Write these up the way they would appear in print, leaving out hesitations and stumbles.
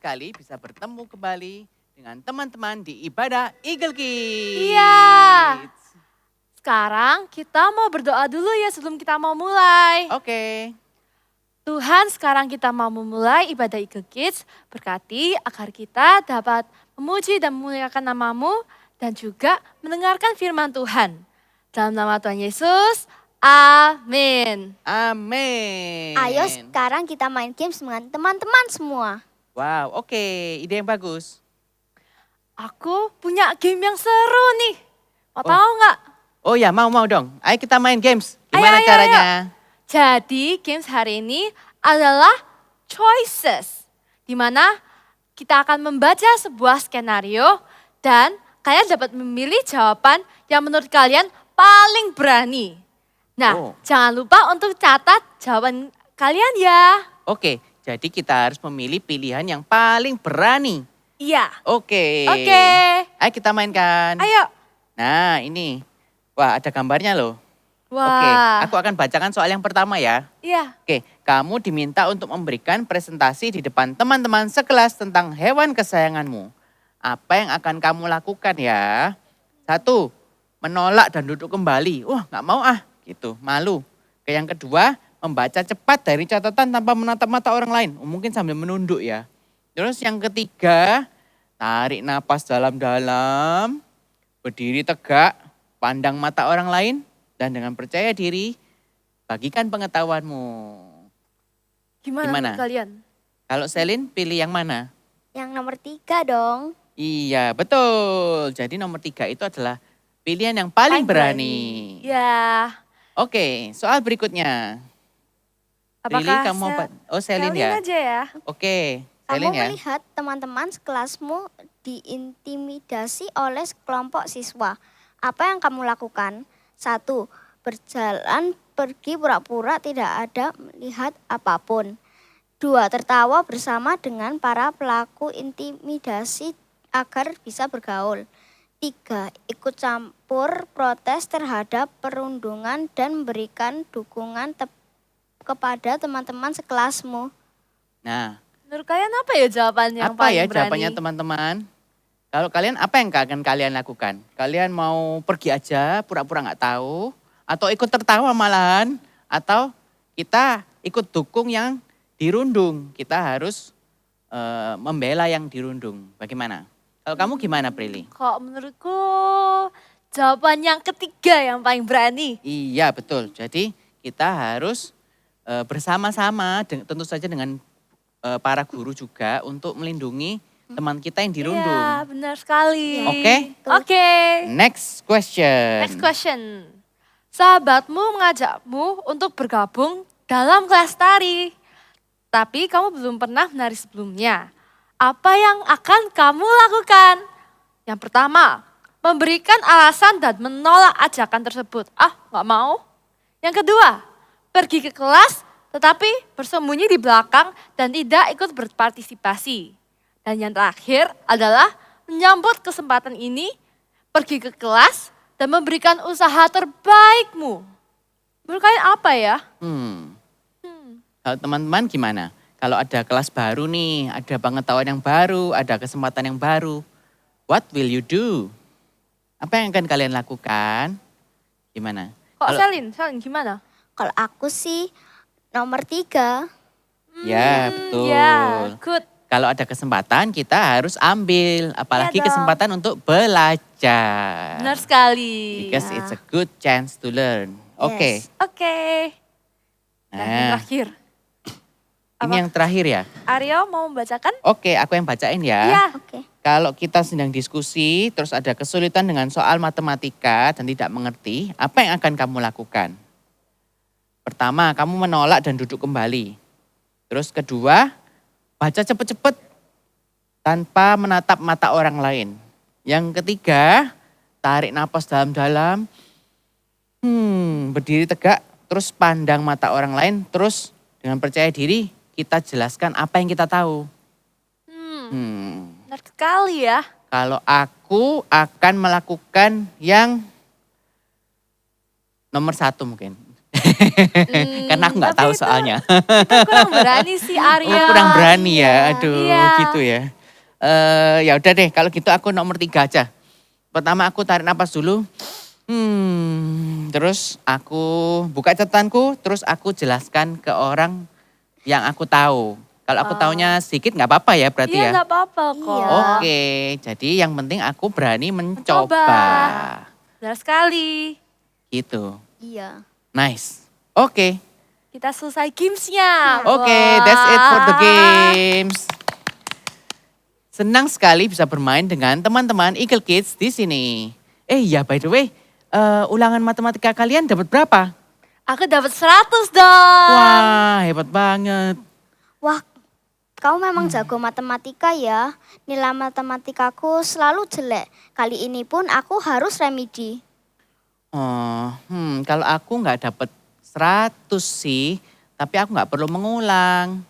sekali bisa bertemu kembali dengan teman-teman di ibadah Eagle Kids. Iya. Sekarang kita mau berdoa dulu ya sebelum kita mau mulai. Oke. Tuhan, sekarang kita mau memulai ibadah Eagle Kids. Berkati agar kita dapat memuji dan memuliakan nama-Mu dan juga mendengarkan firman Tuhan. Dalam nama Tuhan Yesus, amin. Amin. Ayo sekarang kita main games dengan teman-teman semua. Wow, oke. Ide yang bagus. Aku punya game yang seru nih. Mau Oh. tahu nggak? Oh ya, mau dong. Ayo kita main games. Ayo, Gimana ayo, caranya? Jadi games hari ini adalah choices. Di mana kita akan membaca sebuah skenario dan kalian dapat memilih jawaban yang menurut kalian paling berani. Nah, Oh. jangan lupa untuk catat jawaban kalian ya. Oke, jadi kita harus memilih pilihan yang paling berani. Iya. Oke. Oke. Ayo kita mainkan. Ayo. Nah, ini. Wah, ada gambarnya loh. Oke, Wah. aku akan bacakan soal yang pertama ya. Iya. Oke, kamu diminta untuk memberikan presentasi di depan teman-teman sekelas tentang hewan kesayanganmu. Apa yang akan kamu lakukan ya? 1, menolak dan duduk kembali. Wah, nggak mau gitu, malu. Yang kedua, membaca cepat dari catatan tanpa menatap mata orang lain. Mungkin sambil menunduk ya. Terus yang ketiga, tarik napas dalam-dalam, berdiri tegak, pandang mata orang lain, dan dengan percaya diri, bagikan pengetahuanmu. Gimana, Gimana? menurut kalian? Kalau Selin pilih yang mana? Yang nomor 3 dong. Iya, betul. Jadi nomor 3 itu adalah pilihan yang paling berani. Ya. Oke, soal berikutnya. Prilly, Apakah kamu mau Selin ya? aja ya? Oke, Kamu Selin ya. melihat teman-teman sekelasmu diintimidasi oleh sekelompok siswa. Apa yang kamu lakukan? 1, berjalan pergi pura-pura tidak ada melihat apapun. 2, tertawa bersama dengan para pelaku intimidasi agar bisa bergaul. 3, ikut campur protes terhadap perundungan dan memberikan dukungan kepada teman-teman sekelasmu. Nah, Menurut kalian apa ya jawaban yang apa paling ya berani? jawabannya teman-teman? Kalau kalian apa yang akan kalian lakukan? Kalian mau pergi aja pura-pura nggak tahu? Atau ikut tertawa malahan? Atau kita ikut dukung yang dirundung? Kita harus membela yang dirundung. Bagaimana? Kalau kamu gimana, Prilly? Kok menurutku jawaban yang ketiga yang paling berani. Iya, betul. Jadi kita harus bersama-sama, tentu saja dengan para guru juga untuk melindungi teman kita yang dirundung. Iya, benar sekali. Oke? Oke. Next question. Next question. Sahabatmu mengajakmu untuk bergabung dalam kelas tari. Tapi kamu belum pernah menari sebelumnya. Apa yang akan kamu lakukan? Yang pertama, memberikan alasan dan menolak ajakan tersebut. Nggak mau. Yang kedua, pergi ke kelas tetapi bersembunyi di belakang dan tidak ikut berpartisipasi. Dan yang terakhir adalah menyambut kesempatan ini, pergi ke kelas dan memberikan usaha terbaikmu. Menurut kalian apa ya? Kalau teman-teman gimana? Kalau ada kelas baru nih, ada pengetahuan yang baru, ada kesempatan yang baru. What will you do? Apa yang akan kalian lakukan? Gimana? Kok Selin gimana? Kalau aku sih nomor 3. Ya, betul. Ya, good. Kalau ada kesempatan kita harus ambil, apalagi Iya dong. kesempatan untuk belajar. Benar sekali. Because it's a good chance to learn. Oke. Yes. Oke. Dan yang Nah, terakhir, ini yang terakhir ya. Aryo mau membacakan? Oke, aku yang bacain ya. Iya. Oke. Kalau kita sedang diskusi, terus ada kesulitan dengan soal matematika dan tidak mengerti, apa yang akan kamu lakukan? Pertama, kamu menolak dan duduk kembali. Terus kedua, baca cepet-cepet tanpa menatap mata orang lain. Yang ketiga, tarik napas dalam-dalam. Berdiri tegak, terus pandang mata orang lain, terus dengan percaya diri kita jelaskan apa yang kita tahu. Benar sekali ya. Kalau aku akan melakukan yang nomor 1 mungkin. Karena aku nggak tapi tahu itu- soalnya. Itu kurang berani sih Arya. Oh, kurang berani ya, Iya. aduh Iya. gitu ya. Ya udah deh, kalau gitu aku nomor 3 aja. Pertama aku tarik napas dulu. Terus aku buka catatanku, terus aku jelaskan ke orang yang aku tahu. Kalau aku taunya sedikit nggak apa-apa ya berarti Iya ya. nggak apa-apa kok. Iya. Oke, jadi yang penting aku berani mencoba. Mencoba. Benar sekali. Gitu. Iya. Nice. Oke. Kita selesai gamesnya. Oke, that's it for the games. Senang sekali bisa bermain dengan teman-teman Eagle Kids di sini. Ya by the way, ulangan matematika kalian dapat berapa? Aku dapat 100 dong. Wah, hebat banget. Wah, kau memang jago matematika ya. Nilai matematikaku selalu jelek. Kali ini pun aku harus remedi. Oh, kalau aku nggak dapat 100 sih, tapi aku nggak perlu mengulang.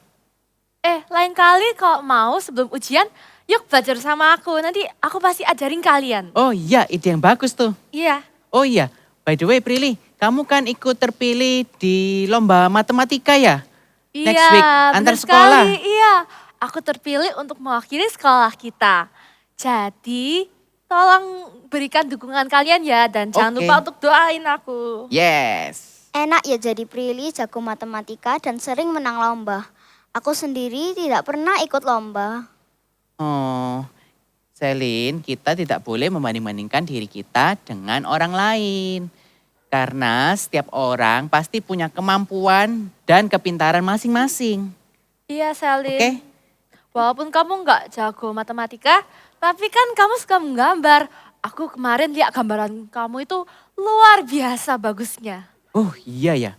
Lain kali kalau mau sebelum ujian, yuk belajar sama aku. Nanti aku pasti ajarin kalian. Oh iya, ide yang bagus tuh. Iya. Oh iya, by the way Prilly, kamu kan ikut terpilih di lomba matematika ya? Next Iya, week, antar benar sekolah. sekali. Iya, aku terpilih untuk mewakili sekolah kita. Jadi, tolong berikan dukungan kalian ya dan jangan Oke. lupa untuk doain aku. Yes. Enak ya jadi Prilly jago matematika dan sering menang lomba. Aku sendiri tidak pernah ikut lomba. Oh, Selin, kita tidak boleh membanding-bandingkan diri kita dengan orang lain. Karena setiap orang pasti punya kemampuan dan kepintaran masing-masing. Iya, Selin. Oke? Walaupun kamu nggak jago matematika, tapi kan kamu suka menggambar. Aku kemarin lihat gambaran kamu itu luar biasa bagusnya. Oh iya ya.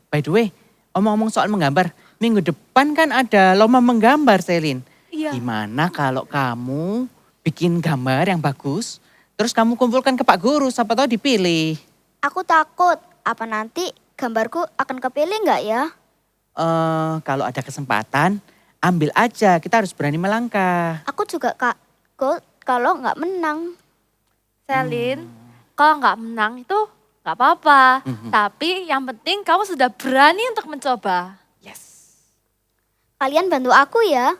By the way, omong-omong soal menggambar, minggu depan kan ada lomba menggambar, Selin. Iya. Gimana kalau kamu bikin gambar yang bagus, terus kamu kumpulkan ke Pak Guru, siapa tahu dipilih. Aku takut, apa nanti gambarku akan kepilih nggak ya? Kalau ada kesempatan, ambil aja. Kita harus berani melangkah. Aku juga takut kalau nggak menang. Selin, kalau nggak menang itu nggak apa-apa. Tapi yang penting kamu sudah berani untuk mencoba. Yes. Kalian bantu aku ya.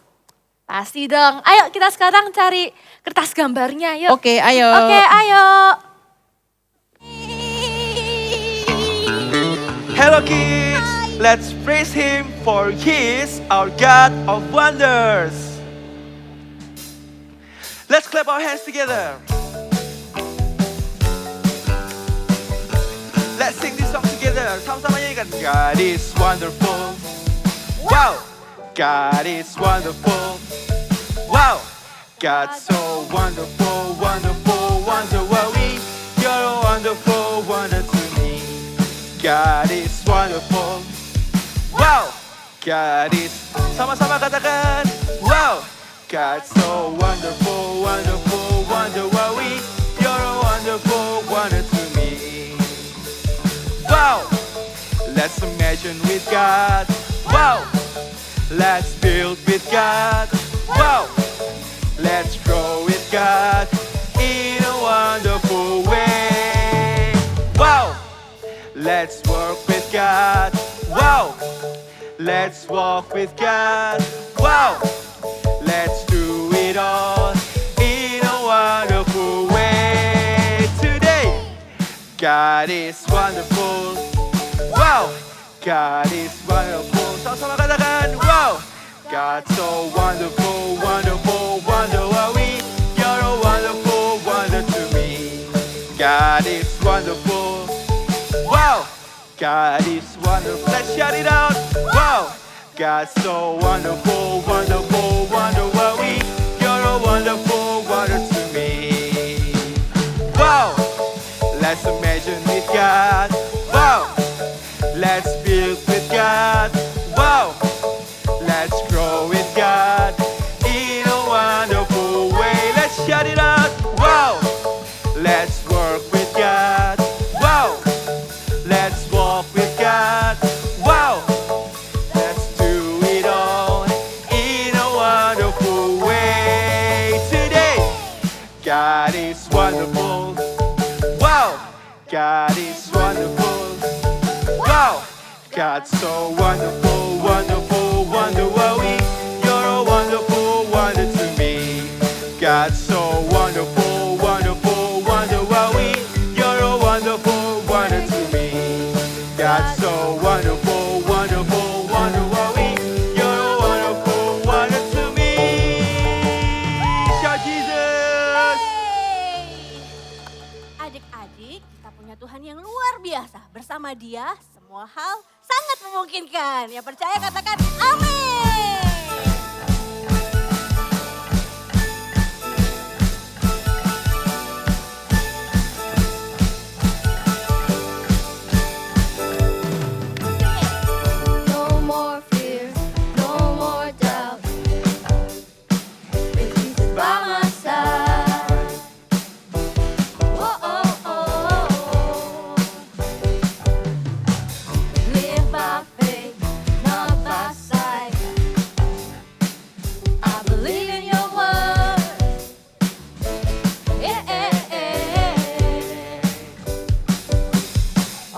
Pasti dong. Ayo kita sekarang cari kertas gambarnya. Yuk. Oke, ayo. Oke, ayo. Hello kids, let's praise him for he is our God of wonders. Let's clap our hands together. Let's sing this song together. Sama-sama nyanyikan. God is wonderful. Wow, God is wonderful. Wow, God's so wonderful, wonderful, wonder worry. You're a wonderful wonder to me. God is wonderful. Wow, God is. Sama-sama katakan. Wow, God's so wonderful, wonderful, wonder worry. You're a wonderful wonder to me. Wow, let's imagine with God. Wow, let's build with God. Wow, let's grow with God in a wonderful way. Wow, let's work with God. Wow, let's walk with God. Wow, let's do it all in a wonderful way. Today, God is wonderful. Wow, God is wonderful. Sama-sama katakan, wow. God so wonderful, wonderful, wonder worry. You're a wonderful wonder to me. God is wonderful. Wow, God is wonderful. Let's shout it out. Wow, God so wonderful, wonderful, wonder worry. You're a wonderful wonder to me. Wow, let's imagine with God. Wow, let's build with God. Wow, let's grow with God in a wonderful way. Let's shout it out. Wow, let's work with God. Wow, let's walk with God. Wow, let's do it all in a wonderful way. Today, God is wonderful. Wow, God is wonderful. Wow, God so wonderful, wonderful, wonder worry. You're a wonderful wonder to me. God so wonderful, wonderful, wonder worry. You're a wonderful wonder to me. God so wonderful, wonderful, wonder worry. You're a wonderful wonder to me. Shout Jesus! Adik-adik, kita punya Tuhan yang luar biasa. Bersama Dia, semua hal sangat memungkinkan. Yang percaya katakan amin. No more fear, no more doubt. With Jesus by my side. Oh, oh, oh. Live by faith, not by sight. I believe in your word. Yeah, yeah, yeah.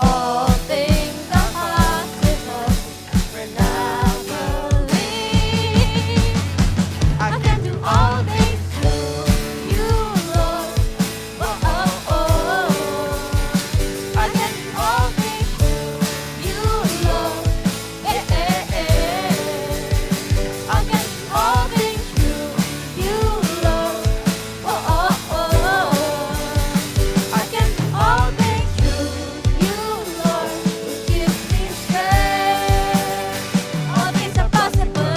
All things are possible when I believe. I can do all things through you, Lord. Oh, oh, oh. I can do all things through you, Lord. Yeah, yeah, yeah. I can do all things through you, Lord. Oh, oh, oh. I can do all things through you, Lord. Who gives me strength. All things are possible.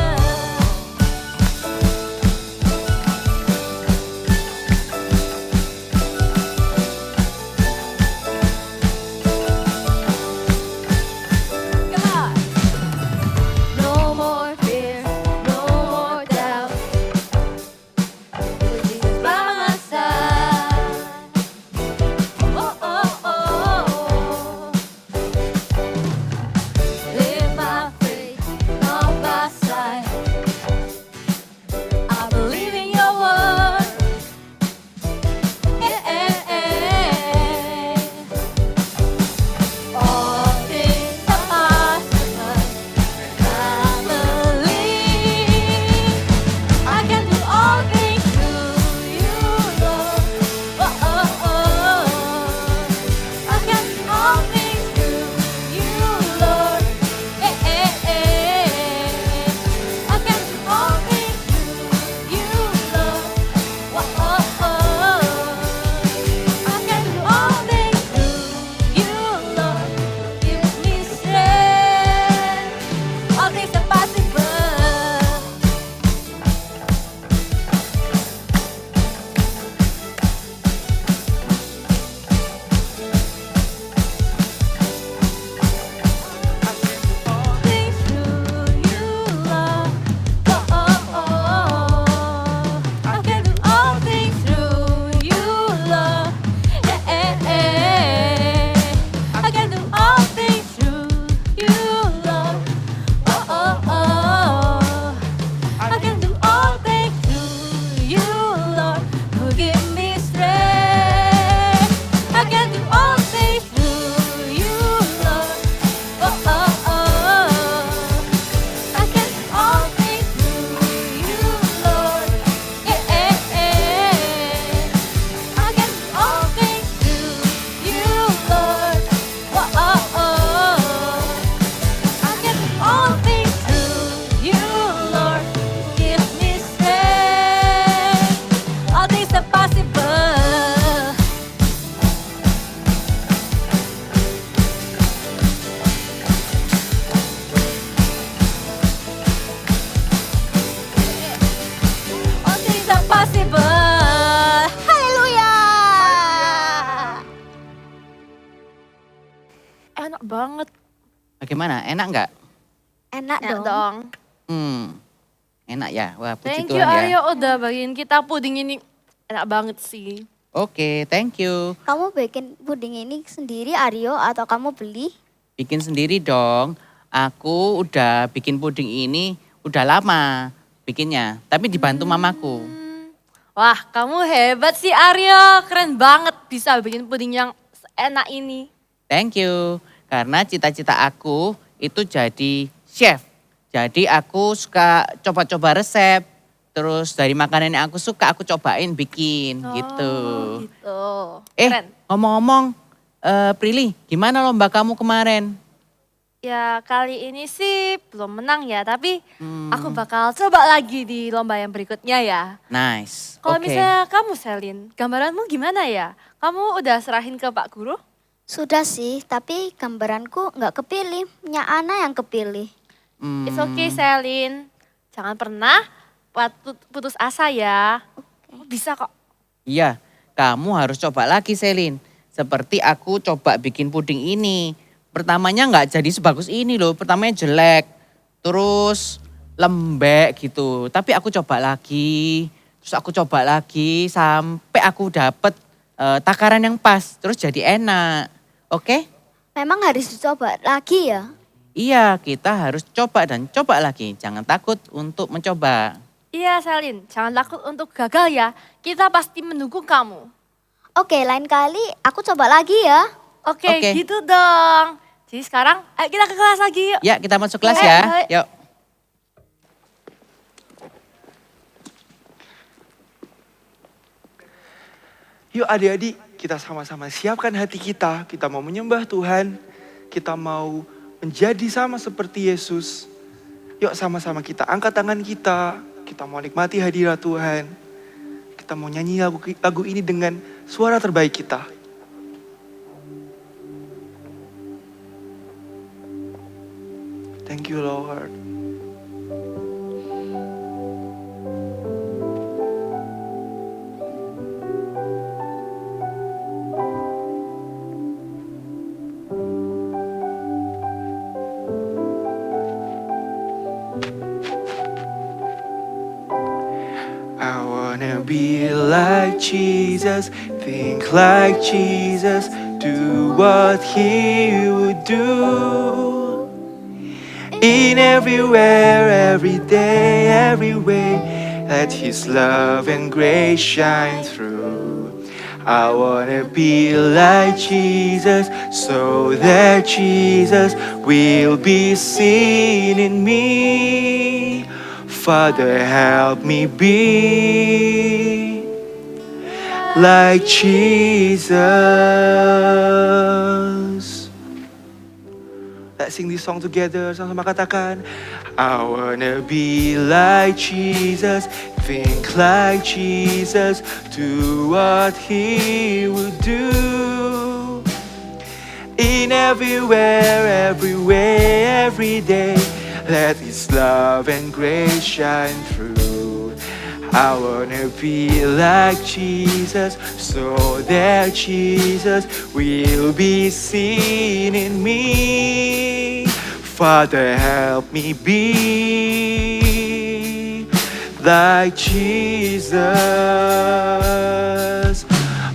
Come on. No more fear, no more doubt. With Jesus by my side. Oh, oh, oh. Live by faith, not by sight. I believe in your word. Yeah, yeah, yeah. All things are possible. I believe I can do all things through you, Lord. Oh, oh, oh. I can do all things through you, Lord. Yeah, yeah, yeah. I can do all things through you, Lord. Oh, oh, oh. I can do all things through you, Lord. Give me strength. All things are possible. Things through you, Lord. Oh, oh, oh. I can do all things through you, Lord. Yeah, yeah, yeah. I can do all things through you, Lord. Oh, oh, oh. I can do all things through you, Lord. Who give me strength. I can do all things through you, Lord. Oh, oh, oh. I can do all things through you, Lord. Yeah, yeah, yeah. I can do all things through you, Lord. Oh, oh, oh. I can do all things through you, Lord. Give me strength. All things are possible. All things are possible. Haleluya. Enak banget. Bagaimana? Enak nggak? Enak dong. Enak ya. Wah, puji Thank you Tuhan ya. Aryo udah bagiin kita puding ini. Enak banget sih. Oke, thank you. Kamu bikin puding ini sendiri, Aryo, atau kamu beli? Bikin sendiri dong. Aku udah bikin puding ini udah lama bikinnya, tapi dibantu mamaku. Wah, kamu hebat sih Aryo. Keren banget bisa bikin puding yang enak ini. Thank you. Karena cita-cita aku itu jadi chef. Jadi aku suka coba-coba resep. Terus dari makanan yang aku suka aku cobain bikin gitu. Gitu. Eh Keren. ngomong-ngomong Prilly gimana lomba kamu kemarin? Ya kali ini sih belum menang ya, tapi aku bakal coba lagi di lomba yang berikutnya ya. Nice. Kalau Oke. misalnya kamu Selin, gambaranmu gimana ya? Kamu udah serahin ke Pak Guru? Sudah sih, tapi gambaranku nggak kepilih. Nya Ana yang kepilih. It's okay Selin, jangan pernah putus asa ya. Kamu bisa kok. Iya, kamu harus coba lagi Selin. Seperti aku coba bikin puding ini. Pertamanya nggak jadi sebagus ini loh, pertamanya jelek. Terus lembek gitu. Tapi aku coba lagi, terus aku coba lagi sampai aku dapet takaran yang pas. Terus jadi enak, oke? Memang harus dicoba lagi ya. Iya, kita harus coba dan coba lagi. Jangan takut untuk mencoba. Iya Selin, jangan takut untuk gagal ya. Kita pasti mendukung kamu. Oke, lain kali aku coba lagi ya. Oke, Oke. gitu dong. Jadi sekarang ayo kita ke kelas lagi yuk. Ya, kita masuk kelas Ayo, ya. ayo. Yuk. Yuk adik-adik, kita sama-sama siapkan hati kita. Kita mau menyembah Tuhan. Kita mau menjadi sama seperti Yesus. Yuk sama-sama kita angkat tangan kita. Kita mau nikmati hadirat Tuhan. Kita mau nyanyi lagu ini dengan suara terbaik kita. Thank you, Lord. I wanna be like Jesus, think like Jesus, do what He would do. In everywhere, every day, every way, let His love and grace shine through. I wanna be like Jesus, so that Jesus will be seen in me. Father, help me be like Jesus. Let's sing this song together. Sama-sama katakan, I wanna be like Jesus, think like Jesus, do what He would do. In everywhere, every way, every day, let His love and grace shine through. I wanna be like Jesus, so that Jesus will be seen in me. Father, help me be like Jesus.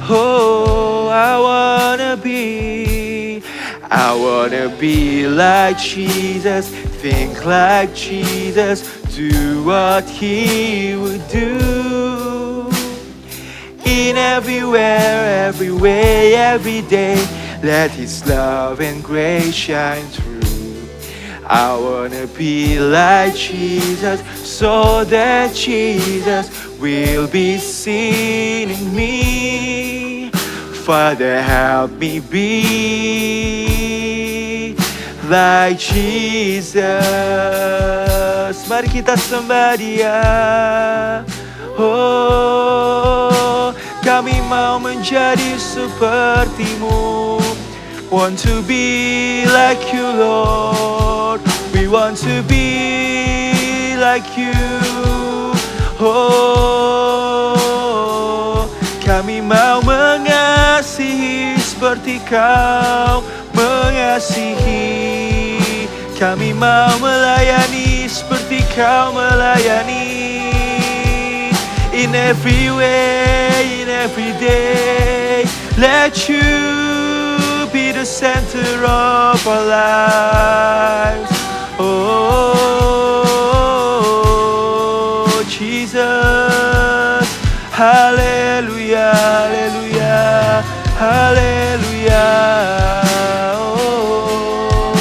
Oh, I wanna be like Jesus, think like Jesus, do what He would do. In everywhere, every way, every day, let His love and grace shine through. I wanna be like Jesus, so that Jesus will be seen in me. Father, help me be like Jesus. Mari kita sembah Dia. Oh, kami mau menjadi seperti-Mu. Want to be like You, Lord. We want to be like You. Oh, kami mau mengasihi seperti Kau mengasihi. Kami mau melayani seperti Kau melayani. In every way, in every day, let You be the center of our lives. Oh, Jesus, hallelujah, hallelujah, hallelujah. Oh,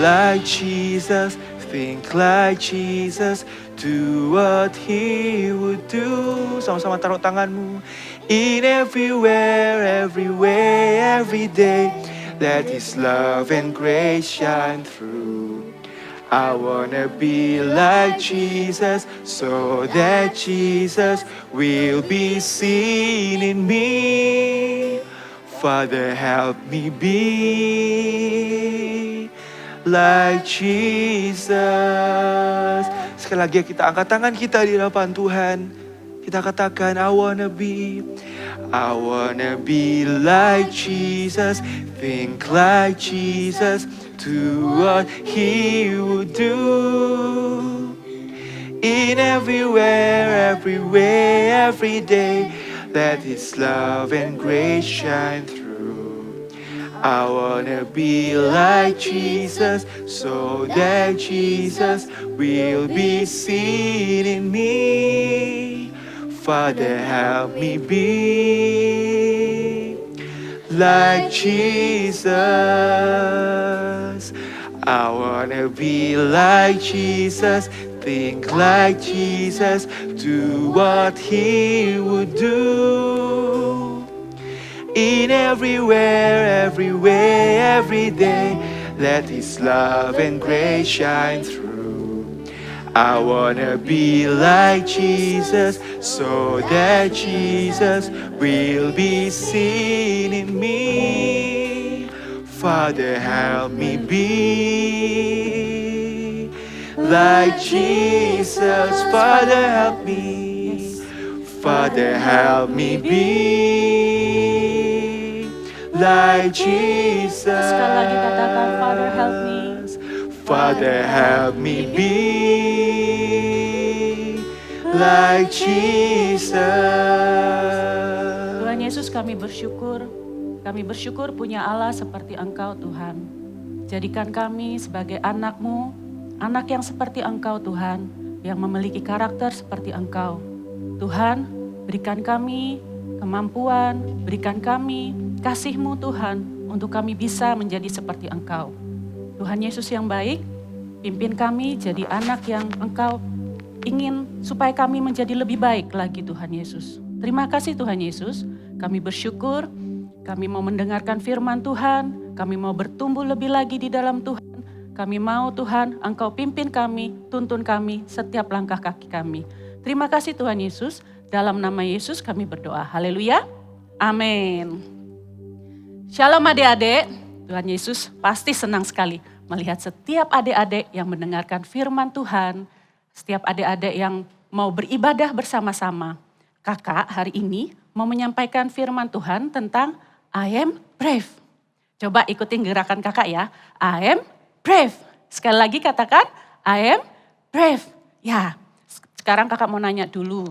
like Jesus, think like Jesus, do what He would do. Sama-sama taruh tanganmu. In everywhere, every way, every day, let His love and grace shine through. I wanna be like Jesus, so that Jesus will be seen in me. Father, help me be like Jesus. Sekali lagi kita angkat tangan kita di hadapan Tuhan. Kita katakan, I wanna be like Jesus, think like Jesus, do what He would do. In everywhere, every way, every day, let His love and grace shine through. I wanna be like Jesus, so that Jesus will be seen in me. Father, help me be like Jesus. I wanna be like Jesus, think like Jesus, do what He would do. In everywhere, every way, every day, let His love and grace shine through. I wanna be like Jesus, so that Jesus will be seen in me. Father, help me be like Jesus. Father, help me. Father, help me be like Jesus. Sekali lagi katakan, Father, help me. Father, help me be like Jesus. Tuhan Yesus, kami bersyukur punya Allah seperti Engkau, Tuhan. Jadikan kami sebagai anak-Mu, anak yang seperti Engkau, Tuhan, yang memiliki karakter seperti Engkau. Tuhan, berikan kami kemampuan, berikan kami kasih-Mu, Tuhan, untuk kami bisa menjadi seperti Engkau. Tuhan Yesus yang baik, pimpin kami jadi anak yang Engkau ingin supaya kami menjadi lebih baik lagi, Tuhan Yesus. Terima kasih Tuhan Yesus, kami bersyukur, kami mau mendengarkan firman Tuhan, kami mau bertumbuh lebih lagi di dalam Tuhan. Kami mau Tuhan, Engkau pimpin kami, tuntun kami setiap langkah kaki kami. Terima kasih Tuhan Yesus, dalam nama Yesus kami berdoa. Haleluya, amin. Shalom adik-adik. Tuhan Yesus pasti senang sekali melihat setiap adik-adik yang mendengarkan firman Tuhan, setiap adik-adik yang mau beribadah bersama-sama. Kakak hari ini mau menyampaikan firman Tuhan tentang I am brave. Coba ikutin gerakan kakak ya, I am brave. Sekali lagi katakan, I am brave. Ya, sekarang kakak mau nanya dulu.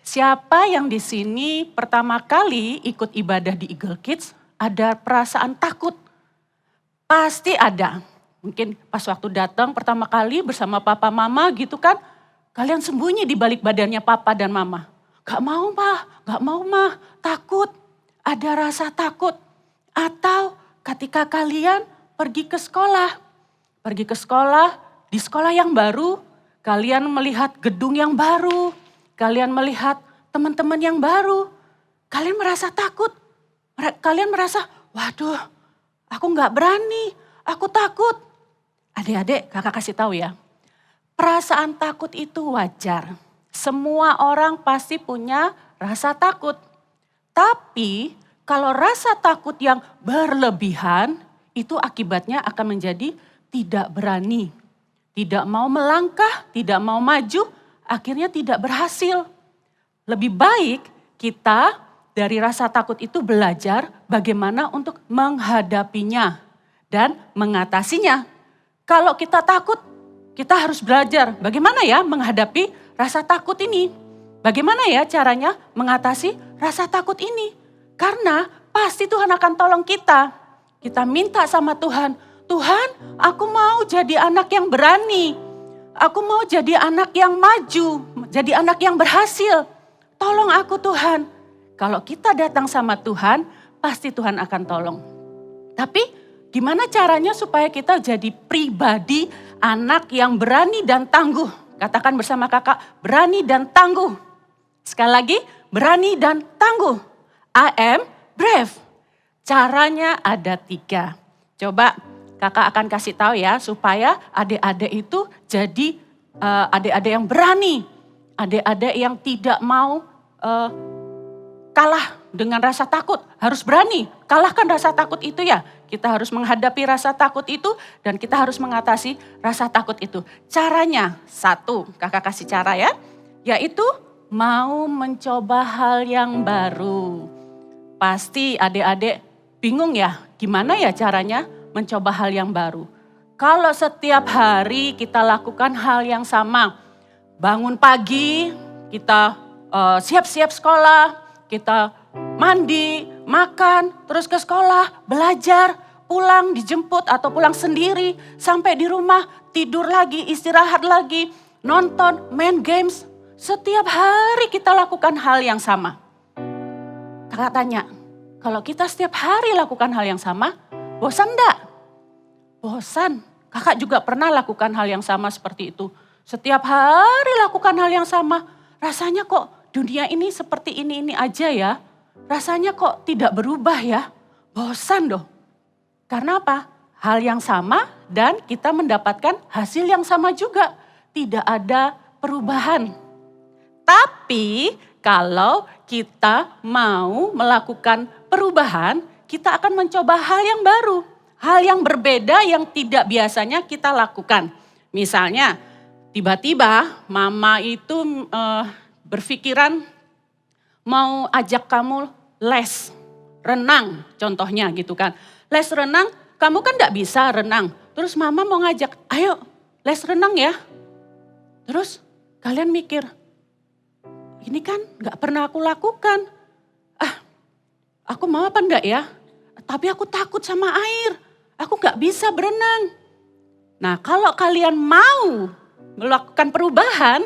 Siapa yang di sini pertama kali ikut ibadah di Eagle Kids ada perasaan takut? Pasti ada. Mungkin pas waktu datang pertama kali bersama papa mama gitu kan. Kalian sembunyi di balik badannya papa dan mama. Gak mau mah, takut. Ada rasa takut. Atau ketika kalian pergi ke sekolah. Di sekolah yang baru. Kalian melihat gedung yang baru. Kalian melihat teman-teman yang baru. Kalian merasa takut. Kalian merasa, waduh, aku gak berani, aku takut. Adik-adik, kakak kasih tahu ya. Perasaan takut itu wajar. Semua orang pasti punya rasa takut. Tapi kalau rasa takut yang berlebihan, itu akibatnya akan menjadi tidak berani. Tidak mau melangkah, tidak mau maju, akhirnya tidak berhasil. Lebih baik kita dari rasa takut itu belajar bagaimana untuk menghadapinya dan mengatasinya. Kalau kita takut, kita harus belajar bagaimana ya menghadapi rasa takut ini. Bagaimana ya caranya mengatasi rasa takut ini. Karena pasti Tuhan akan tolong kita. Kita minta sama Tuhan, Tuhan aku mau jadi anak yang berani. Aku mau jadi anak yang maju, jadi anak yang berhasil. Tolong aku Tuhan. Kalau kita datang sama Tuhan, pasti Tuhan akan tolong. Tapi gimana caranya supaya kita jadi pribadi anak yang berani dan tangguh. Katakan bersama kakak, berani dan tangguh. Sekali lagi, berani dan tangguh. I am brave. Caranya ada 3. Coba kakak akan kasih tahu ya, supaya adik-adik itu jadi adik-adik yang berani. Adik-adik yang tidak mau kalah dengan rasa takut. Harus berani, kalahkan rasa takut itu ya. Kita harus menghadapi rasa takut itu dan kita harus mengatasi rasa takut itu. Caranya 1, kakak kasih cara ya. Yaitu mau mencoba hal yang baru. Pasti adik-adik bingung ya, gimana ya caranya mencoba hal yang baru. Kalau setiap hari kita lakukan hal yang sama. Bangun pagi, kita siap-siap sekolah, kita mandi, makan, terus ke sekolah, belajar, pulang dijemput atau pulang sendiri, sampai di rumah tidur lagi, istirahat lagi, nonton, main games. Setiap hari kita lakukan hal yang sama. Kakak tanya, kalau kita setiap hari lakukan hal yang sama, bosan enggak? Bosan. Kakak juga pernah lakukan hal yang sama seperti itu. Setiap hari lakukan hal yang sama. Rasanya kok dunia ini seperti ini aja ya. Rasanya kok tidak berubah ya. Bosan dong. Karena apa? Hal yang sama dan kita mendapatkan hasil yang sama juga. Tidak ada perubahan. Tapi kalau kita mau melakukan perubahan, kita akan mencoba hal yang baru. Hal yang berbeda yang tidak biasanya kita lakukan. Misalnya tiba-tiba mama itu berpikiran mau ajak kamu les renang contohnya gitu kan. Les renang, kamu kan gak bisa renang. Terus mama mau ngajak, ayo les renang ya. Terus kalian mikir, ini kan gak pernah aku lakukan. Aku mau apa enggak ya? Tapi aku takut sama air. Aku gak bisa berenang. Nah kalau kalian mau melakukan perubahan,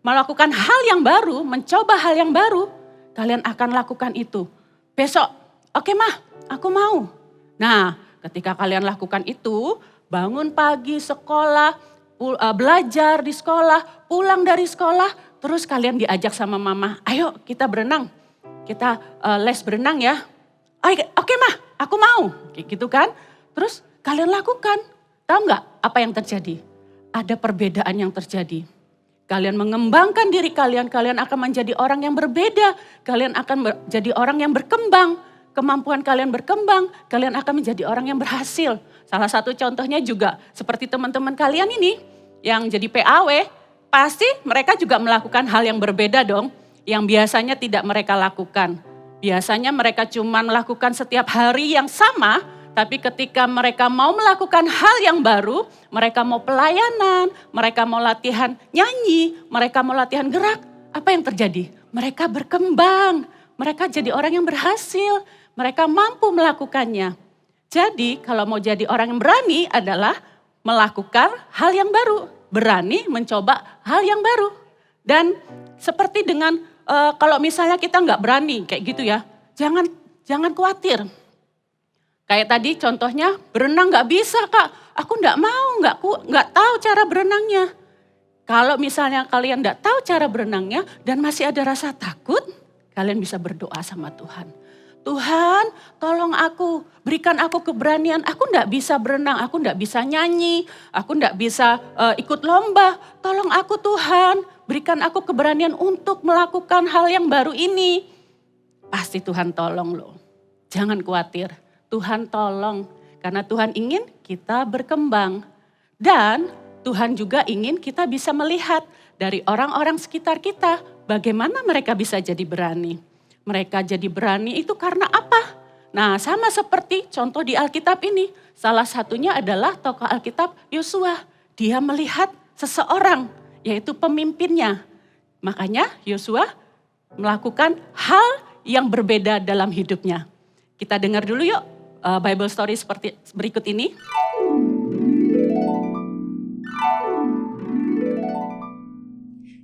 melakukan hal yang baru, mencoba hal yang baru, kalian akan lakukan itu. Besok, oke mah, aku mau. Nah ketika kalian lakukan itu, bangun pagi sekolah, belajar di sekolah, pulang dari sekolah, terus kalian diajak sama mama, ayo kita berenang, kita les berenang ya. Oke mah, aku mau, kayak gitu kan. Terus kalian lakukan, tahu nggak apa yang terjadi? Ada perbedaan yang terjadi. Kalian mengembangkan diri kalian, kalian akan menjadi orang yang berbeda. Kalian akan menjadi orang yang berkembang. Kemampuan kalian berkembang, kalian akan menjadi orang yang berhasil. Salah satu contohnya juga seperti teman-teman kalian ini yang jadi PAW, pasti mereka juga melakukan hal yang berbeda dong. Yang biasanya tidak mereka lakukan. Biasanya mereka cuma melakukan setiap hari yang sama, tapi ketika mereka mau melakukan hal yang baru, mereka mau pelayanan, mereka mau latihan nyanyi, mereka mau latihan gerak, apa yang terjadi? Mereka berkembang, mereka jadi orang yang berhasil, mereka mampu melakukannya. Jadi kalau mau jadi orang yang berani adalah melakukan hal yang baru, berani mencoba hal yang baru. Dan seperti dengan kalau misalnya kita nggak berani kayak gitu ya, jangan khawatir. Kayak tadi contohnya berenang nggak bisa kak, aku nggak mau, nggak tahu cara berenangnya. Kalau misalnya kalian nggak tahu cara berenangnya dan masih ada rasa takut, kalian bisa berdoa sama Tuhan. Tuhan tolong aku, berikan aku keberanian, aku nggak bisa berenang, aku nggak bisa nyanyi, aku nggak bisa ikut lomba. Tolong aku Tuhan, berikan aku keberanian untuk melakukan hal yang baru ini. Pasti Tuhan tolong loh, jangan khawatir. Tuhan tolong, karena Tuhan ingin kita berkembang. Dan Tuhan juga ingin kita bisa melihat dari orang-orang sekitar kita, bagaimana mereka bisa jadi berani. Mereka jadi berani itu karena apa? Nah sama seperti contoh di Alkitab ini, salah satunya adalah tokoh Alkitab Yosua. Dia melihat seseorang, yaitu pemimpinnya. Makanya Yosua melakukan hal yang berbeda dalam hidupnya. Kita dengar dulu yuk Bible story seperti berikut ini.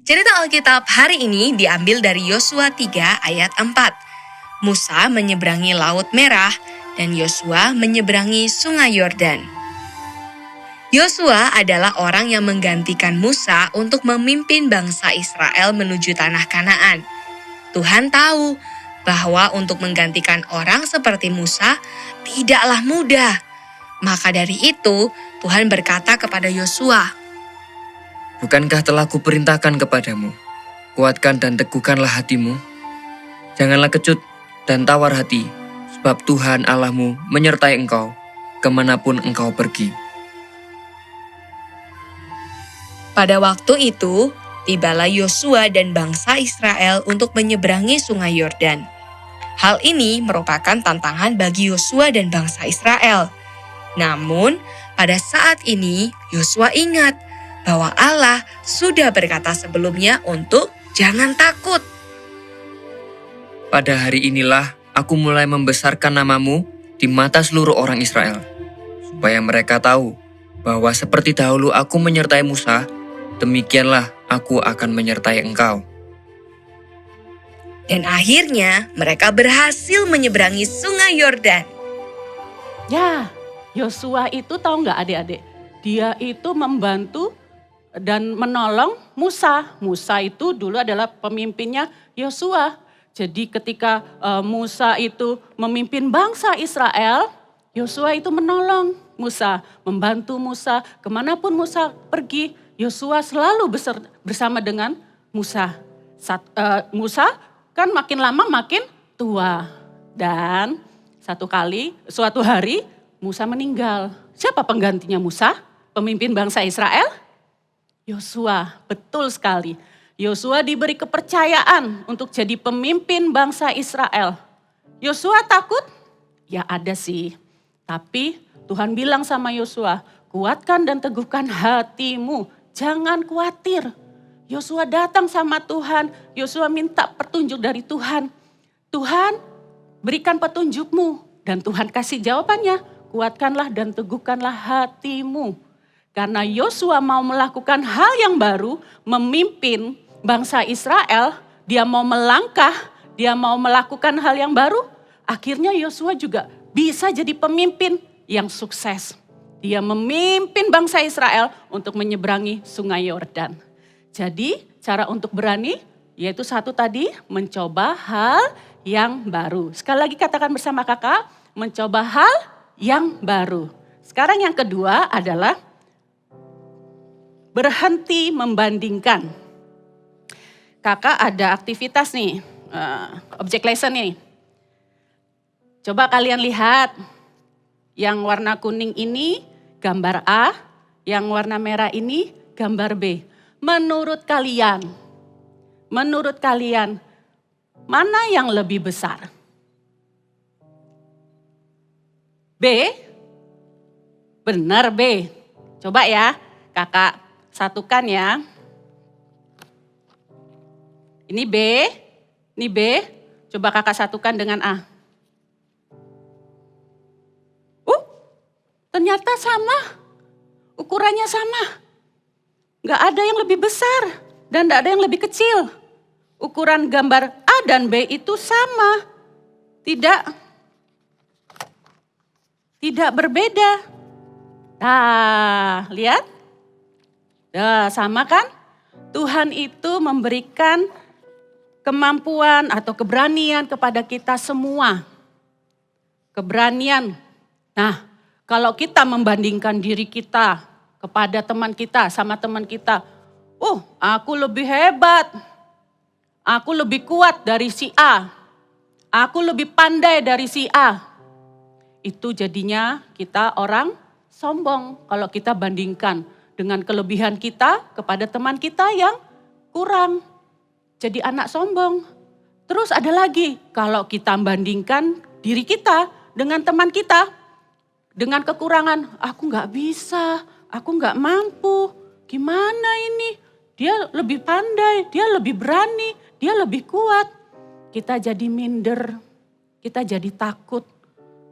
Cerita Alkitab hari ini diambil dari Yosua 3 ayat 4. Musa menyeberangi Laut Merah dan Yosua menyeberangi Sungai Yordan. Yosua adalah orang yang menggantikan Musa untuk memimpin bangsa Israel menuju tanah Kanaan. Tuhan tahu bahwa untuk menggantikan orang seperti Musa tidaklah mudah. Maka dari itu, Tuhan berkata kepada Yosua, Bukankah telah kuperintahkan kepadamu, kuatkan dan teguhkanlah hatimu. Janganlah kecut dan tawar hati, sebab Tuhan Allahmu menyertai engkau kemanapun engkau pergi. Pada waktu itu, tibalah Yosua dan bangsa Israel untuk menyeberangi Sungai Yordan. Hal ini merupakan tantangan bagi Yosua dan bangsa Israel. Namun, pada saat ini Yosua ingat bahwa Allah sudah berkata sebelumnya untuk jangan takut. Pada hari inilah aku mulai membesarkan namamu di mata seluruh orang Israel, supaya mereka tahu bahwa seperti dahulu aku menyertai Musa, demikianlah aku akan menyertai engkau. Dan akhirnya mereka berhasil menyeberangi Sungai Yordan. Ya, Yosua itu tahu nggak adik-adik? Dia itu membantu dan menolong Musa. Musa itu dulu adalah pemimpinnya Yosua. Jadi ketika Musa itu memimpin bangsa Israel, Yosua itu menolong Musa, membantu Musa. Kemanapun Musa pergi, Yosua selalu bersama dengan Musa. Musa kan makin lama makin tua. Dan suatu hari Musa meninggal. Siapa penggantinya Musa? Pemimpin bangsa Israel? Yosua, betul sekali. Yosua diberi kepercayaan untuk jadi pemimpin bangsa Israel. Yosua takut? Ya ada sih. Tapi Tuhan bilang sama Yosua, kuatkan dan teguhkan hatimu. Jangan khawatir. Yosua datang sama Tuhan. Yosua minta petunjuk dari Tuhan. Tuhan, berikan petunjukmu. Dan Tuhan kasih jawabannya. Kuatkanlah dan teguhkanlah hatimu. Karena Yosua mau melakukan hal yang baru, memimpin bangsa Israel, dia mau melangkah, dia mau melakukan hal yang baru, akhirnya Yosua juga bisa jadi pemimpin yang sukses. Dia memimpin bangsa Israel untuk menyeberangi Sungai Yordan. Jadi cara untuk berani yaitu satu tadi, mencoba hal yang baru. Sekali lagi katakan bersama kakak, mencoba hal yang baru. Sekarang yang kedua adalah berhenti membandingkan. Kakak ada aktivitas nih, object lesson nih. Coba kalian lihat, yang warna kuning ini gambar A, yang warna merah ini gambar B. Menurut kalian, mana yang lebih besar? B? Benar B. Coba ya, kakak satukan ya. Ini B. Coba kakak satukan dengan A. Ternyata sama. Ukurannya sama. Gak ada yang lebih besar dan gak ada yang lebih kecil. Ukuran gambar A dan B itu sama. Tidak berbeda. Nah, lihat. Nah, sama kan? Tuhan itu memberikan kemampuan atau keberanian kepada kita semua. Keberanian. Nah, kalau kita membandingkan diri kita kepada teman kita, sama teman kita. Aku lebih hebat. Aku lebih kuat dari si A. Aku lebih pandai dari si A. Itu jadinya kita orang sombong kalau kita bandingkan dengan kelebihan kita kepada teman kita yang kurang. Jadi anak sombong. Terus ada lagi, kalau kita bandingkan diri kita dengan teman kita, dengan kekurangan, aku gak bisa, aku gak mampu, gimana ini? Dia lebih pandai, dia lebih berani, dia lebih kuat. Kita jadi minder, kita jadi takut.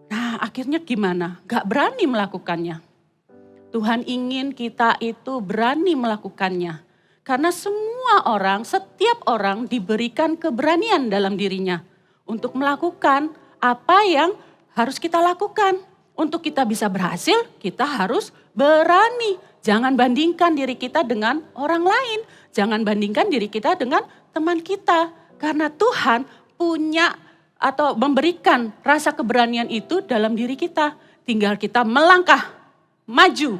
Nah akhirnya gimana? Gak berani melakukannya. Tuhan ingin kita itu berani melakukannya. Karena semua orang, setiap orang diberikan keberanian dalam dirinya. Untuk melakukan apa yang harus kita lakukan. Untuk kita bisa berhasil, kita harus berani. Jangan bandingkan diri kita dengan orang lain. Jangan bandingkan diri kita dengan teman kita. Karena Tuhan punya atau memberikan rasa keberanian itu dalam diri kita. Tinggal kita melangkah, maju,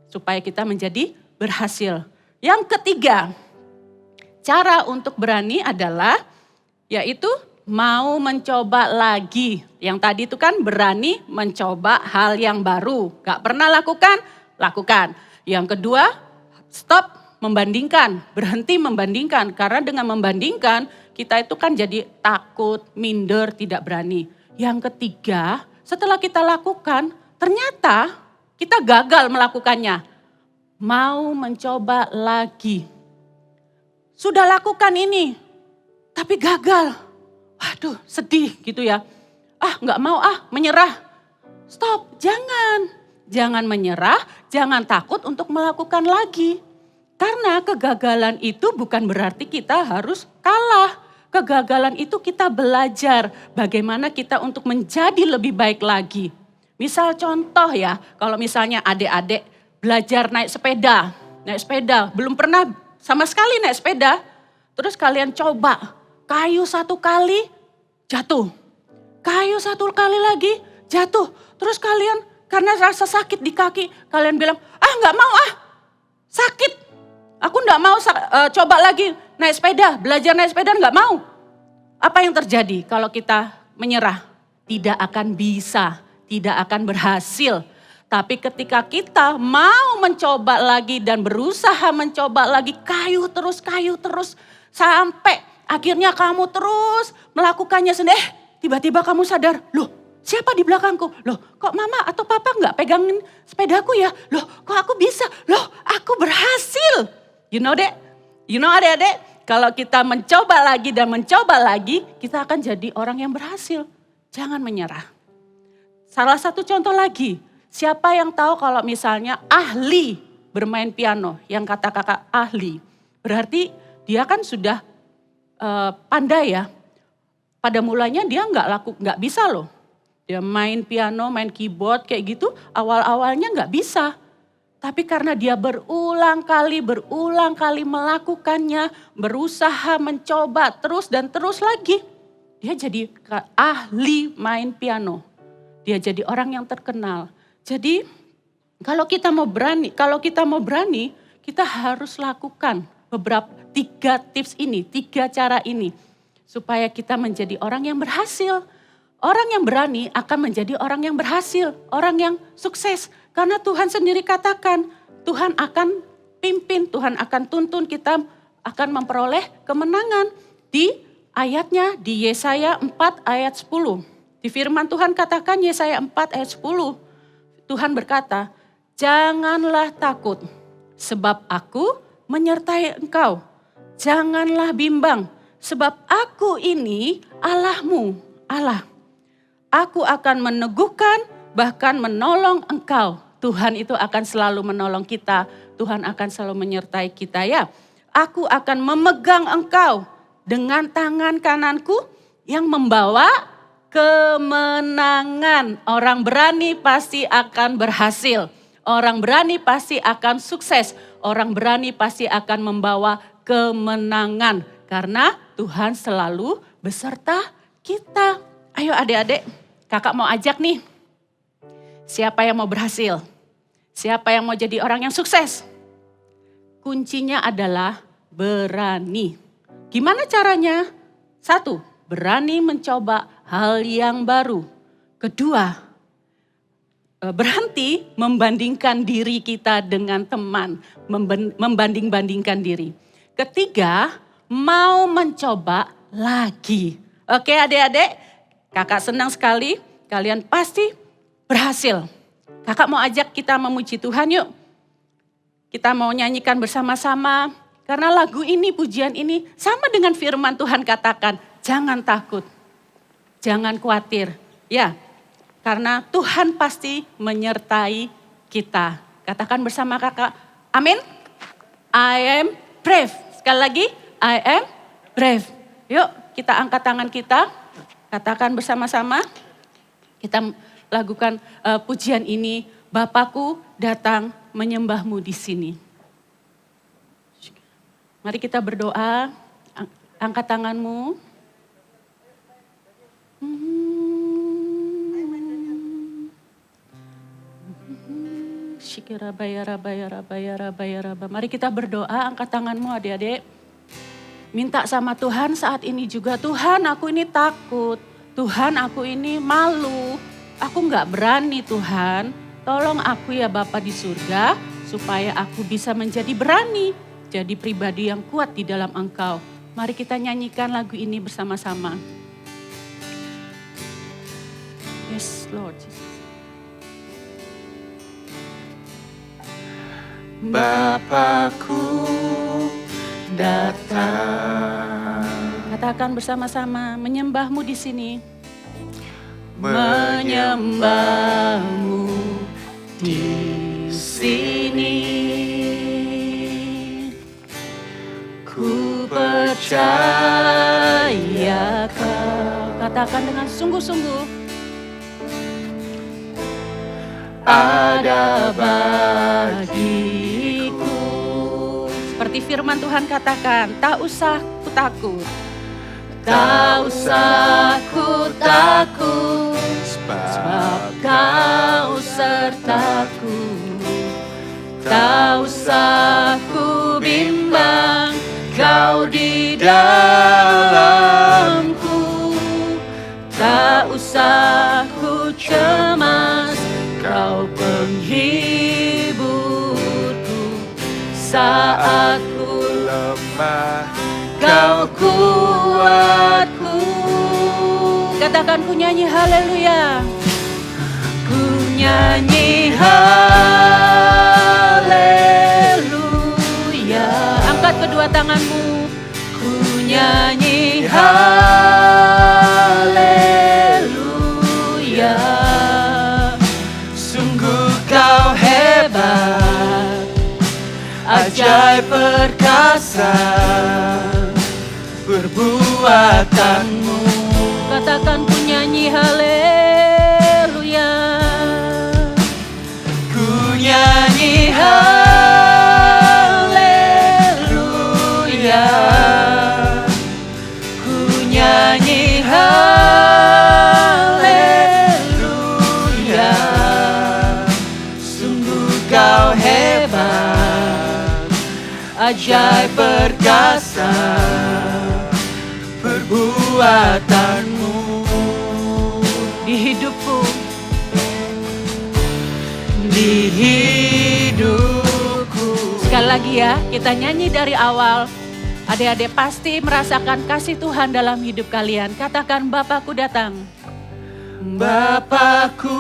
supaya kita menjadi berhasil. Yang ketiga, cara untuk berani adalah yaitu mau mencoba lagi. Yang tadi itu kan berani mencoba hal yang baru. Gak pernah lakukan. Yang kedua, stop membandingkan, berhenti membandingkan. Karena dengan membandingkan, kita itu kan jadi takut, minder, tidak berani. Yang ketiga, setelah kita lakukan, ternyata kita gagal melakukannya. Mau mencoba lagi. Sudah lakukan ini, tapi gagal. Waduh, sedih gitu ya. Nggak mau menyerah. Stop, jangan menyerah, jangan takut untuk melakukan lagi. Karena kegagalan itu bukan berarti kita harus kalah. Kegagalan itu kita belajar bagaimana kita untuk menjadi lebih baik lagi. Misal contoh ya, kalau misalnya adik-adik belajar naik sepeda, belum pernah sama sekali naik sepeda. Terus kalian coba, kayu satu kali jatuh. Kayu satu kali lagi jatuh. Terus kalian karena rasa sakit di kaki, kalian bilang, nggak mau sakit. Aku nggak mau coba lagi naik sepeda, belajar naik sepeda nggak mau. Apa yang terjadi kalau kita menyerah? Tidak akan bisa, tidak akan berhasil. Tapi ketika kita mau mencoba lagi dan berusaha mencoba lagi, kayu terus, sampai akhirnya kamu terus melakukannya sendiri. Tiba-tiba kamu sadar, loh siapa di belakangku? Loh kok mama atau papa nggak pegangin sepedaku ya? Loh kok aku bisa? Loh aku berhasil. You know adik-adik, kalau kita mencoba lagi dan mencoba lagi, kita akan jadi orang yang berhasil. Jangan menyerah. Salah satu contoh lagi, siapa yang tahu kalau misalnya ahli bermain piano, yang kata kakak ahli, berarti dia kan sudah pandai ya. Pada mulanya dia nggak bisa loh. Dia main piano, main keyboard kayak gitu, awal-awalnya nggak bisa. Tapi karena dia berulang kali melakukannya, berusaha mencoba terus dan terus lagi. Dia jadi ahli main piano. Dia jadi orang yang terkenal. Jadi kalau kita mau berani, kita harus lakukan beberapa 3 tips ini, 3 cara ini. Supaya kita menjadi orang yang berhasil. Orang yang berani akan menjadi orang yang berhasil, orang yang sukses. Karena Tuhan sendiri katakan, Tuhan akan pimpin, Tuhan akan tuntun, kita akan memperoleh kemenangan. Di ayatnya di Yesaya 4 ayat 10. Di firman Tuhan katakan Yesaya 4 ayat 10. Tuhan berkata, janganlah takut sebab aku menyertai engkau. Janganlah bimbang sebab aku ini Allahmu, Allah. Aku akan meneguhkan bahkan menolong engkau. Tuhan itu akan selalu menolong kita. Tuhan akan selalu menyertai kita ya. Aku akan memegang engkau dengan tangan kananku yang membawa kemenangan. Orang berani pasti akan berhasil. Orang berani pasti akan sukses. Orang berani pasti akan membawa kemenangan. Karena Tuhan selalu beserta kita. Ayo adik-adik, kakak mau ajak nih. Siapa yang mau berhasil? Siapa yang mau jadi orang yang sukses? Kuncinya adalah berani. Gimana caranya? 1, berani mencoba hal yang baru. 2, berhenti membandingkan diri kita dengan teman. Membanding-bandingkan diri. 3, mau mencoba lagi. Oke adik-adik, kakak senang sekali kalian pasti berhasil. Kakak mau ajak kita memuji Tuhan yuk. Kita mau nyanyikan bersama-sama. Karena lagu ini, pujian ini sama dengan firman Tuhan katakan. Jangan takut, jangan khawatir. Ya, karena Tuhan pasti menyertai kita. Katakan bersama kakak, amin. I am brave. Sekali lagi, I am brave. Yuk kita angkat tangan kita. Katakan bersama-sama. Kita lakukan pujian ini, Bapakku datang menyembahmu di sini. Mari kita berdoa, angkat tanganmu. Mari kita berdoa, angkat tanganmu adik-adik. Minta sama Tuhan saat ini juga, Tuhan aku ini takut, Tuhan aku ini malu, aku gak berani Tuhan. Tolong aku ya Bapa di surga, supaya aku bisa menjadi berani, jadi pribadi yang kuat di dalam Engkau. Mari kita nyanyikan lagu ini bersama-sama. Yes Lord Jesus. Bapakku datang. Katakan bersama-sama, menyembahmu di sini. Menyembahmu di sini. Ku percaya Kau. Katakan dengan sungguh-sungguh. Ada bagiku. Seperti firman Tuhan katakan, tak usah ku takut. Tak usah ku takut, sebab Kau sertaku. Tak usah ku bimbang, Kau di dalamku. Tak usah ku cemas, Kau penghiburku. Saat ku lemah, Kau kuatku. Katakan ku nyanyi haleluya. Ku nyanyi haleluya. Angkat kedua tanganmu. Ku nyanyi haleluya. Sungguh Kau hebat, ajaib perkasa perbuatanmu. Katakan ku nyanyi haleluya. Ku nyanyi haleluya. Ku nyanyi haleluya. Sungguh Kau hebat, ajaib perkasa perbuatanmu di hidupku, di hidupku. Sekali lagi ya, kita nyanyi dari awal. Adik-adik pasti merasakan kasih Tuhan dalam hidup kalian. Katakan Bapakku datang. Bapakku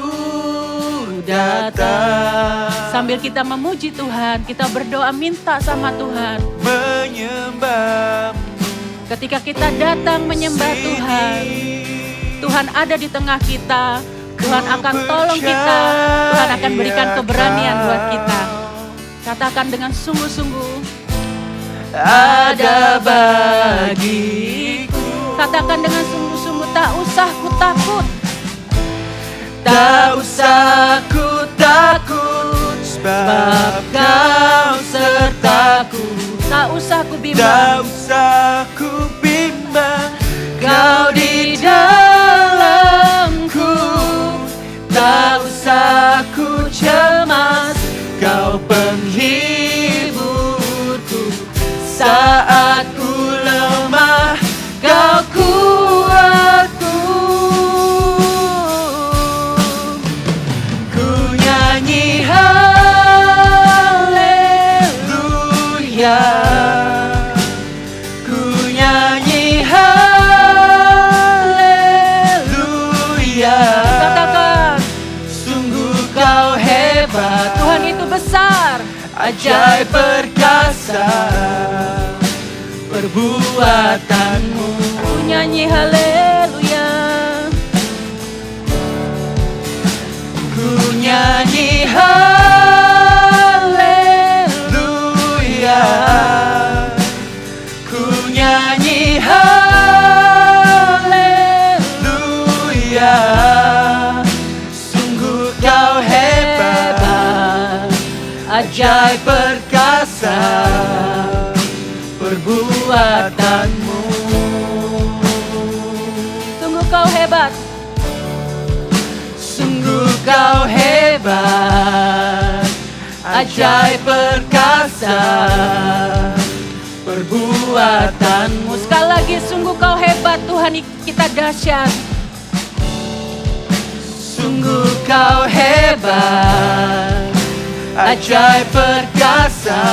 datang. Sambil kita memuji Tuhan, kita berdoa minta sama Tuhan. Menyembah. Ketika kita datang menyembah Tuhan, Tuhan ada di tengah kita. Tuhan akan tolong kita. Tuhan akan berikan keberanian buat kita. Katakan dengan sungguh-sungguh. Ada bagiku. Katakan dengan sungguh-sungguh, tak usah ku takut. Tak usah ku takut, sebab Kau sertaku. Tak usah ku bimbang, Tak usah ku bimbang, Kau di dalamku. Tak usah ku cemas, Kau penghiburku. Saat ku lemah, Kau kuatku. Ku nyanyi haleluya. Ku nyanyi haleluya. Katakan, sungguh Kau hebat. Tuhan itu besar, ajaib perkasa perbuatanmu. Ku nyanyi haleluya. Ku nyanyi haleluya. Ku nyanyi haleluya. ajaib perkasa perbuatanmu. Sungguh kau hebat. Sungguh kau hebat, ajaib perkasa perbuatanmu. Sekali lagi, sungguh kau hebat Tuhan, kita dahsyat. Sungguh kau hebat, ajaib perkasa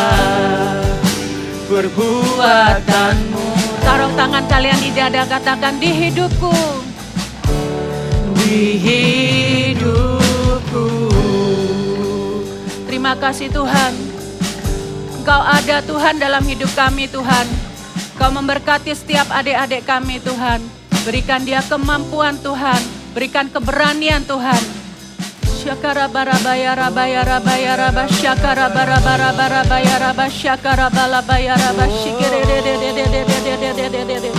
perbuatanmu. Taruh tangan kalian di dada, katakan di hidupku. Di hidupku. Terima kasih Tuhan. Engkau ada Tuhan dalam hidup kami Tuhan. Engkau memberkati setiap adik-adik kami Tuhan. Berikan dia kemampuan Tuhan. Berikan keberanian Tuhan. Syakara barabaya rabaya rabaya raba syakara barabara barabaya raba syakara balabaya raba shikere de de de de de de de de de de de.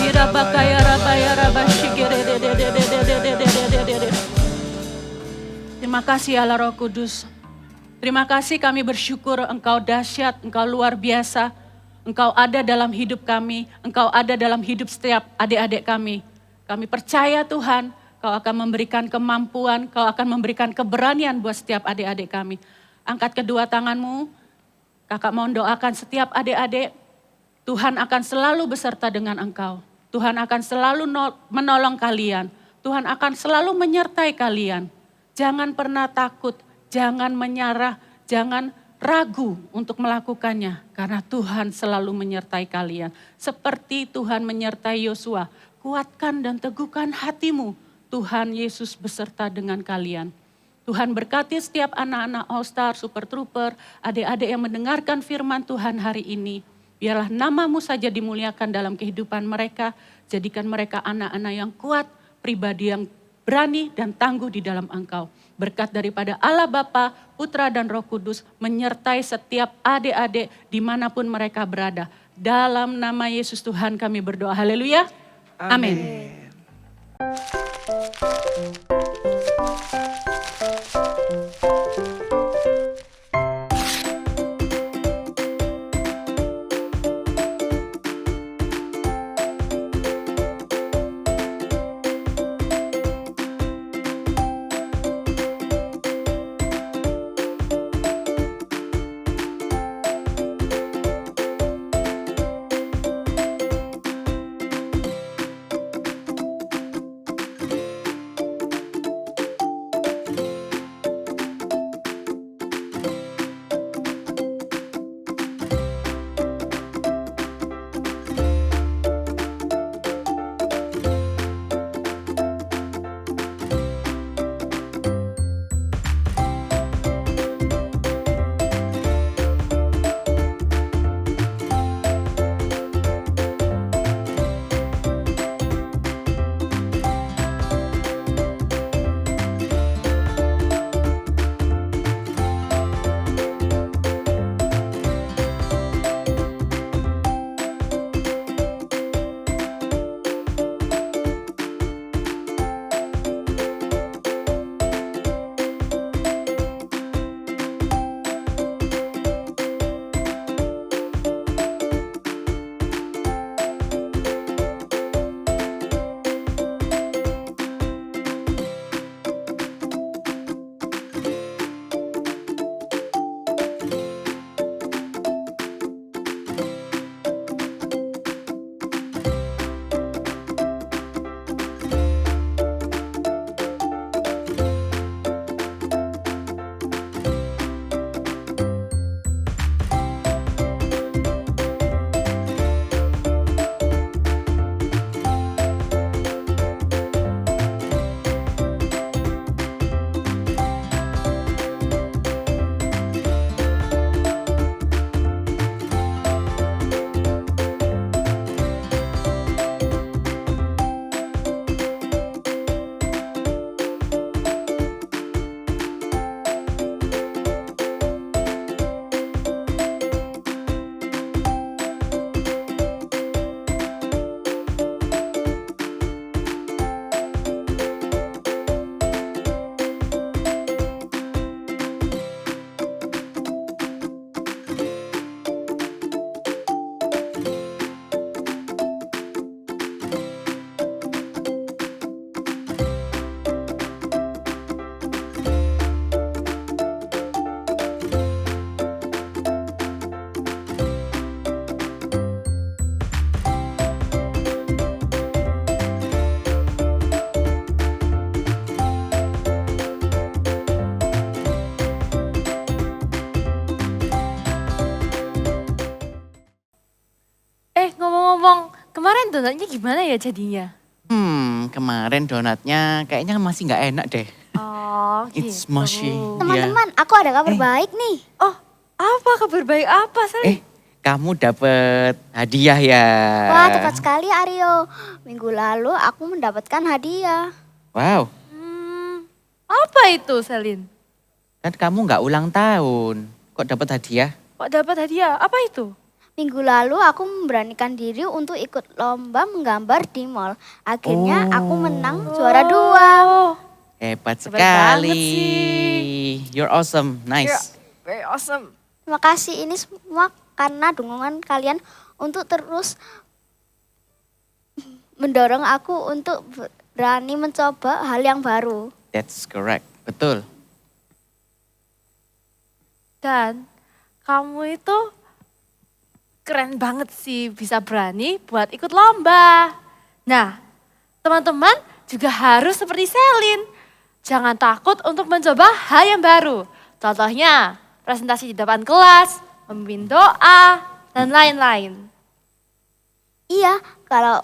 Irabakaya rabaya raba shikere de de de de de de de de de de. Terima kasih Allah Roh Kudus. Terima kasih, kami bersyukur Engkau dahsyat, Engkau luar biasa. Engkau ada dalam hidup kami, Engkau ada dalam hidup setiap adik-adik kami. Kami percaya Tuhan, Kau akan memberikan kemampuan, Kau akan memberikan keberanian buat setiap adik-adik kami. Angkat kedua tanganmu, kakak mau doakan setiap adik-adik, Tuhan akan selalu beserta dengan engkau. Tuhan akan selalu menolong kalian, Tuhan akan selalu menyertai kalian. Jangan pernah takut, jangan menyerah, jangan ragu untuk melakukannya. Karena Tuhan selalu menyertai kalian. Seperti Tuhan menyertai Yosua, kuatkan dan teguhkan hatimu. Tuhan Yesus beserta dengan kalian. Tuhan berkati setiap anak-anak All Star, Super Trooper, adik-adik yang mendengarkan firman Tuhan hari ini. Biarlah namamu saja dimuliakan dalam kehidupan mereka. Jadikan mereka anak-anak yang kuat, pribadi yang berani dan tangguh di dalam Engkau. Berkat daripada Allah Bapa, Putra dan Roh Kudus menyertai setiap adik-adik dimanapun mereka berada. Dalam nama Yesus Tuhan kami berdoa. Haleluya. Amin. donatnya gimana ya jadinya? Kemarin donatnya kayaknya masih nggak enak deh. Oh It's gitu. mushy. Teman-teman, aku ada kabar baik nih. Oh, apa kabar baik apa, Selin? Kamu dapet hadiah ya. Wah, tepat sekali Aryo. Minggu lalu aku mendapatkan hadiah. Wow, Apa itu, Selin? kan kamu nggak ulang tahun. Kok dapat hadiah? Kok dapat hadiah? Apa itu? Minggu lalu aku memberanikan diri untuk ikut lomba menggambar di mall. Akhirnya aku menang juara 2. Oh, Hebat Hebat sekali. banget sih. You're awesome, nice. you're very awesome. Terima kasih ini semua karena dukungan kalian untuk terus mendorong aku untuk berani mencoba hal yang baru. That's correct, betul. Dan kamu itu keren banget sih bisa berani buat ikut lomba. Nah, teman-teman juga harus seperti Selin. Jangan takut untuk mencoba hal yang baru. Contohnya presentasi di depan kelas, memimpin doa, dan lain-lain. Iya, kalau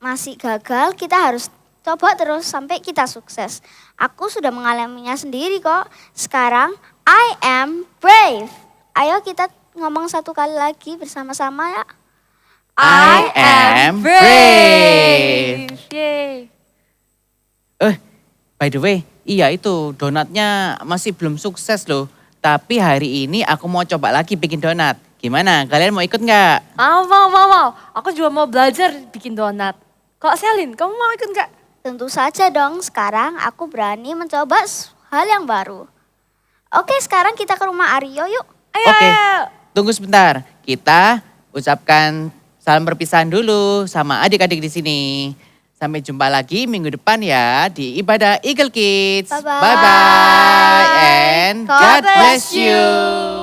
masih gagal kita harus coba terus sampai kita sukses. Aku sudah mengalaminya sendiri kok. Sekarang I am brave. Ayo kita ngomong satu kali lagi bersama-sama ya. I am brave. Yeay. By the way, iya itu donatnya masih belum sukses loh. Tapi hari ini aku mau coba lagi bikin donat. Gimana, kalian mau ikut nggak? Mau. Aku juga mau belajar bikin donat. Kok Selin, kamu mau ikut nggak? Tentu saja dong, sekarang aku berani mencoba hal yang baru. Oke, sekarang kita ke rumah Aryo yuk. Ayo, Oke. ayo. Tunggu sebentar, kita ucapkan salam perpisahan dulu sama adik-adik di sini. Sampai jumpa lagi minggu depan ya di ibadah Eagle Kids. Bye-bye. Bye-bye and God God bless bless you.